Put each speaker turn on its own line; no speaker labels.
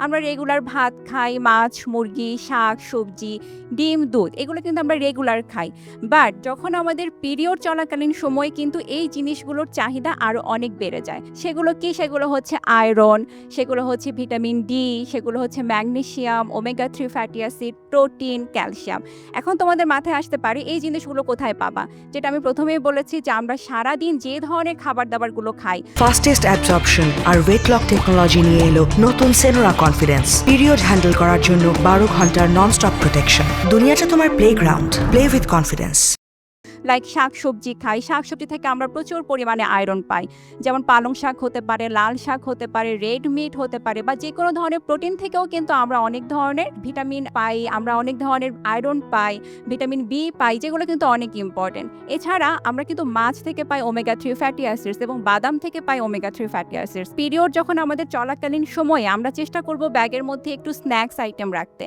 আমরা রেগুলার ভাত খাই, মাছ, মুরগি, শাক, সবজি, ডিম, দুধ এগুলো কিন্তু আমরা রেগুলার খাই। বাট যখন আমাদের পিরিয়ড চলাকালীন সময়ে কিন্তু এই জিনিসগুলোর চাহিদা আরো অনেক বেড়ে যায়। সেগুলো কি? সেগুলো হচ্ছে আয়রন, সেগুলো হচ্ছে ভিটামিন ডি, সেগুলো হচ্ছে magnesium, omega 3 fatty acid, protein, calcium. এখন তোমাদের মাথায় আসতে পারে এই জিনিসগুলো কোথায় পাবা? যেটা আমি প্রথমেই বলেছি যে আমরা সারাদিন যে ধরনের খাবার-দাবারগুলো খাই
ফাস্টেস্ট অ্যাবজর্পশন আর ওয়েট লক টেকনোলজি নিয়ে এলো নতুন সেনোরা কনফিডেন্স। পিরিয়ড হ্যান্ডেল করার জন্য 12 ঘন্টার নন স্টপ প্রোটেকশন। দুনিয়াটা তোমার playground, play with confidence.
Like শাকসবজি খাই, শাকসবজি থেকে আমরা প্রচুর পরিমাণে আয়রন পাই। যেমন পালং শাক হতে পারে, লাল শাক হতে পারে, রেড মিট হতে পারে বা যেকোনো ধরনের প্রোটিন থেকেও কিন্তু আমরা অনেক ধরনের ভিটামিন পাই, আমরা অনেক ধরনের আয়রন পাই, ভিটামিন বি পাই, যেগুলো কিন্তু অনেক ইম্পর্টেন্ট। এছাড়া আমরা কিন্তু মাছ থেকে পাই ওমেগা 3 ফ্যাটি অ্যাসিডস এবং বাদাম থেকে পাই ওমেগা 3 ফ্যাটি অ্যাসিডস। পিরিয়ড যখন আমাদের চলাকালীন সময়ে আমরা চেষ্টা করব ব্যাগের মধ্যে একটু স্ন্যাক্স আইটেম রাখতে।